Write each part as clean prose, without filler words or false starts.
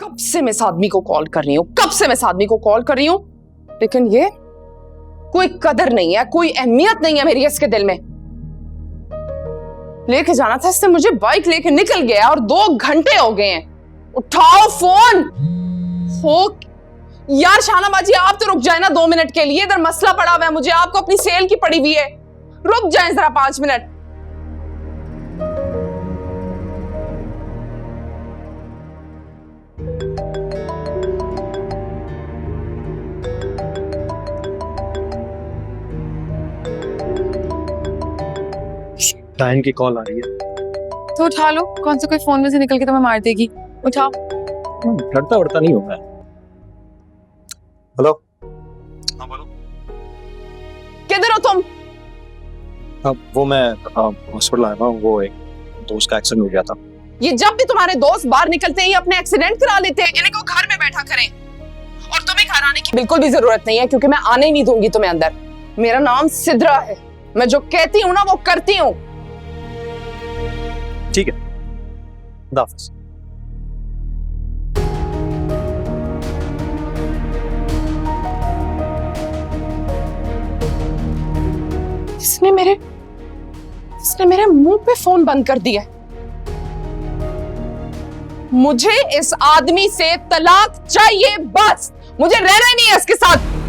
कब से मैं इस आदमी को कॉल कर रही हूँ, कब से मैं इस आदमी को कॉल कर रही हूँ, लेकिन ये कोई कदर नहीं है, कोई अहमियत नहीं है मेरी इसके दिल में। लेके जाना था इसने मुझे, बाइक लेके निकल गया और 2 घंटे हो गए हैं। उठाओ फोन। हो यार शाहनाबाजी, आप तो रुक जाए ना 2 मिनट के लिए, इधर मसला पड़ा हुआ है मुझे, आपको अपनी सेल की पड़ी हुई है, रुक जाए जरा 5 मिनट। टाइम की कॉल आ रही है तो उठा लो, कौन सा कोई फोन में से निकल के तुम्हें मार देगी। उठाओ। लड़ता वड़ता नहीं होता है। हेलो, हाँ बोलो। किधर हो तुम? वो मैं हॉस्पिटल आया हूँ, वो एक दोस्त का एक्सीडेंट हो गया था। ये जब भी तुम्हारे दोस्त बाहर निकलते हैं ये अपने एक्सीडेंट करा लेते हैं, इन्हें को घर में बैठा करें, और तुम्हें घर आने की बिल्कुल भी जरूरत नहीं है, क्योंकि मैं आने ही नहीं दूंगी तुम्हें अंदर। मेरा नाम सिद्रा है, मैं जो कहती हूँ ना वो करती हूँ। ठीक है, दाफिज। इसने मेरे मुंह पे फोन बंद कर दिया। मुझे इस आदमी से तलाक चाहिए, बस मुझे रहना ही नहीं है इसके साथ।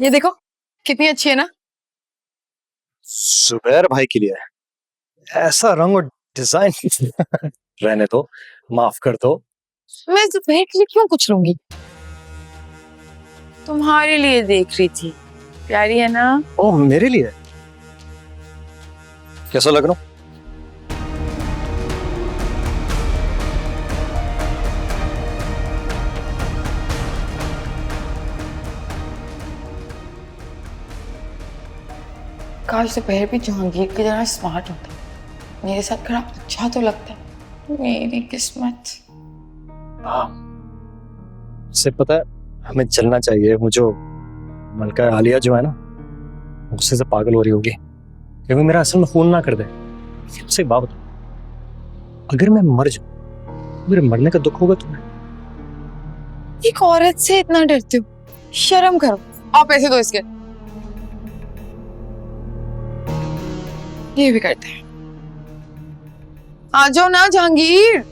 ये देखो कितनी अच्छी है ना। जुबैर भाई के लिए ऐसा रंग और डिजाइन रहने दो, माफ कर दो। मैं जुबैर के लिए क्यों कुछ लूंगी, तुम्हारे लिए देख रही थी। प्यारी है ना? ओ मेरे लिए? कैसा लग रहा हूँ? काश दोपहर भी जहांगीर की तरह स्मार्ट होता, मेरे साथ खड़ा अच्छा तो लगता। मेरी किस्मत। हाँ, से पता है हमें चलना चाहिए। वो जो मलका आलिया जो है ना, गुस्से से पागल हो रही होगी क्योंकि मेरा असल में खून ना कर दे। उससे एक बात बता, अगर मैं मर जाऊं, मेरे मरने का दुख होगा तुम्हें? एक औरत से इतना डरते हो, शर्म करो। आओ पैसे दो इसके। ये भी करते हैं। आ जाओ ना जहांगीर।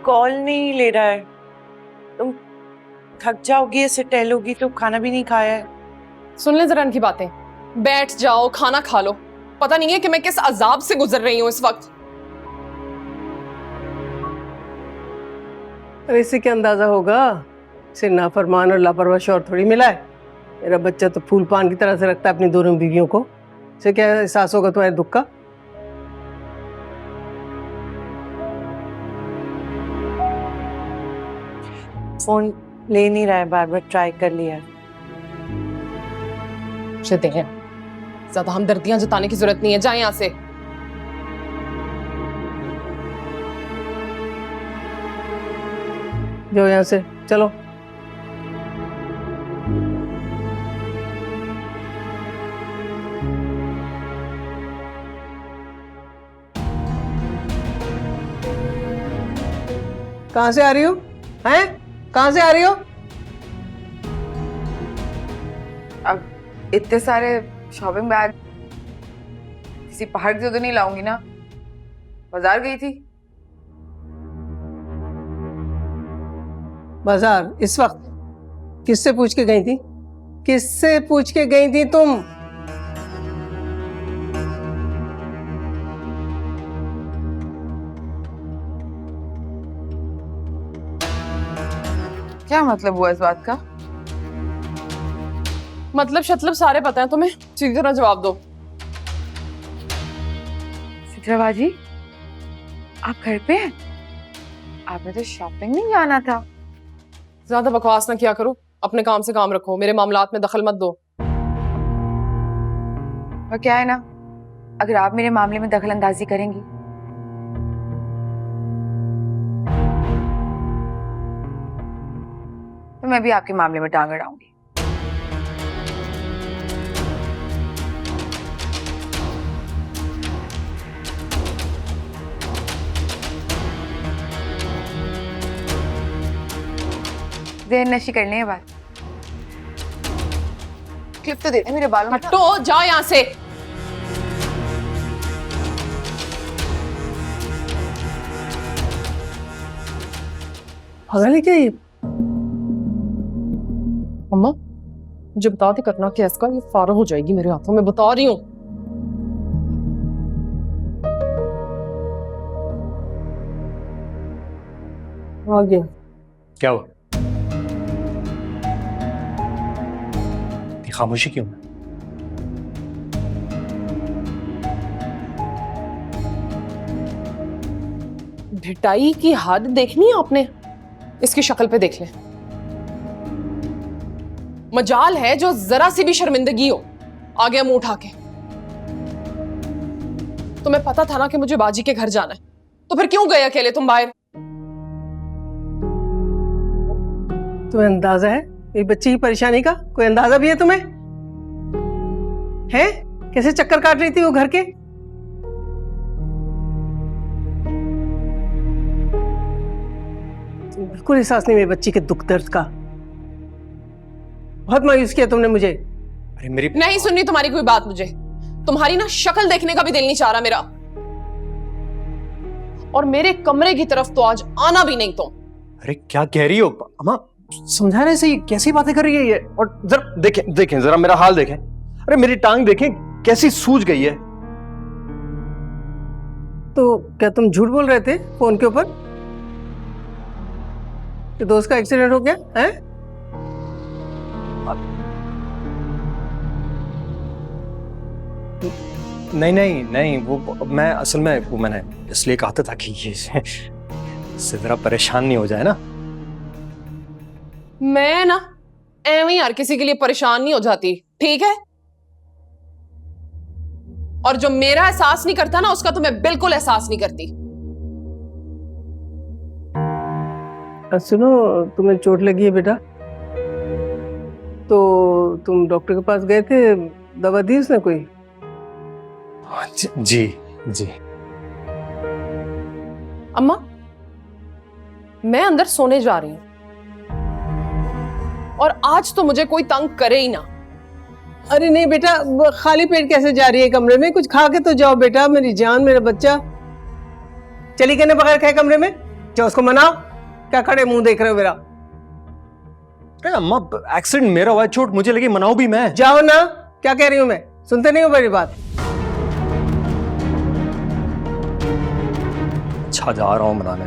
कॉल नहीं ले रहा है। तुम थक जाओगी, ऐसे टहलोगी तो खाना भी नहीं खाया है। सुन ले जरा इनकी बातें, बैठ जाओ खाना खा लो। पता नहीं है कि मैं किस अजाब से गुजर रही हूँ इस वक्त। अरे इससे क्या अंदाजा होगा, इसे नाफरमान और लापरवाह शौहर थोड़ी मिला है। मेरा बच्चा तो फूल पान की तरह से रखता है अपनी दोनों बीवियों को। इसे क्या एहसास होगा तुम्हारे दुख का? फोन ले नहीं रहा है, बार बार ट्राई कर लिया। ज्यादा हमदर्दियां जताने की जरूरत नहीं है, जाए यहां से। जो यहाँ से चलो। कहाँ से आ रही हो? हैं? कहाँ से आ रही हो? अब इतने सारे शॉपिंग बैग किसी पहाड़ से तो नहीं लाऊंगी ना, बाजार गई थी। बाजार इस वक्त? किससे पूछ के गई थी? किससे पूछ के गई थी तुम? क्या मतलब हुआ इस बात का? मतलब शतलब सारे पता है तुम्हें, सीधी तरह जवाब दो। चित्रा बाजी, आप घर पे हैं? आपने तो शॉपिंग नहीं जाना था। ज्यादा बकवास ना किया करो, अपने काम से काम रखो, मेरे मामलात में दखल मत दो। और क्या है ना, अगर आप मेरे मामले में दखल अंदाजी करेंगी तो मैं भी आपके मामले में टांग अड़ाऊंगी। देर नशी करनी है बात। क्लिप तो दे दे मेरे बालों में। हटो, जाओ यहाँ से। पागल है क्या ये? अम्मा मुझे बता दे करना क्या इसका, ये फारा हो जाएगी मेरे हाथों में, बता रही हूँ। आ गया। क्या हुआ? इतनी खामोशी क्यों है? भिटाई की हद देखनी है आपने? इसकी शक्ल पे देख ले। मजाल है जो जरा सी भी शर्मिंदगी हो आ गया मुंह उठा के। तुम्हें पता था ना कि मुझे बाजी के घर जाना है, तो फिर क्यों गए अकेले तुम बाहर? तुम्हें अंदाजा है ये बच्ची की परेशानी का? कोई अंदाजा भी है तुम्हें? है कैसे चक्कर काट रही थी वो घर के? बिल्कुल एहसास नहीं मेरी बच्ची के दुख दर्द का। बहुत मायूस किया तुमने मुझे। अरे मेरी नहीं सुननी तुम्हारी कोई बात मुझे। तुम्हारी ना शक्ल देखने का भी दिल नहीं चाह रहा मेरा, और मेरे कमरे की तरफ तो आज आना भी नहीं तुम। अरे क्या कह रही हो अम्मा? समझाने से ये कैसी बातें कर रही है ये? और जरा देखें देखें, जरा मेरा हाल देखें। अरे मेरी टांग देखें कैसी सूज गई है। तो क्या तुम झूठ बोल रहे थे फोन के ऊपर कि दोस्त का एक्सीडेंट हो गया है? नहीं नहीं नहीं, वो मैं असल में वो मैंने इसलिए कहा था कि ये इससे जरा परेशान नहीं हो जाए ना। मैं ना एवं हर किसी के लिए परेशान नहीं हो जाती, ठीक है? और जो मेरा एहसास नहीं करता ना, उसका तो मैं बिल्कुल एहसास नहीं करती। सुनो, तुम्हें चोट लगी है बेटा, तो तुम डॉक्टर के पास गए थे, दवा दी उसने कोई? जी जी। अम्मा मैं अंदर सोने जा रही हूं, और आज तो मुझे कोई तंग करे ही ना। अरे नहीं बेटा, वो खाली पेट कैसे जा रही है कमरे में? कुछ खा के तो जाओ बेटा, मेरी जान, मेरा बच्चा। चली गए बगैर खाए कमरे में? जाओ उसको मनाओ। क्या खड़े मुंह देख रहे हो मेरा? अरे अम्मा एक्सीडेंट मेरा हुआ है, चोट मुझे लगी, मनाओ भी मैं। जाओ ना, क्या कह रही हूं मैं? सुनते नहीं हो मेरी बात? अच्छा जा रहा हूं मनाने।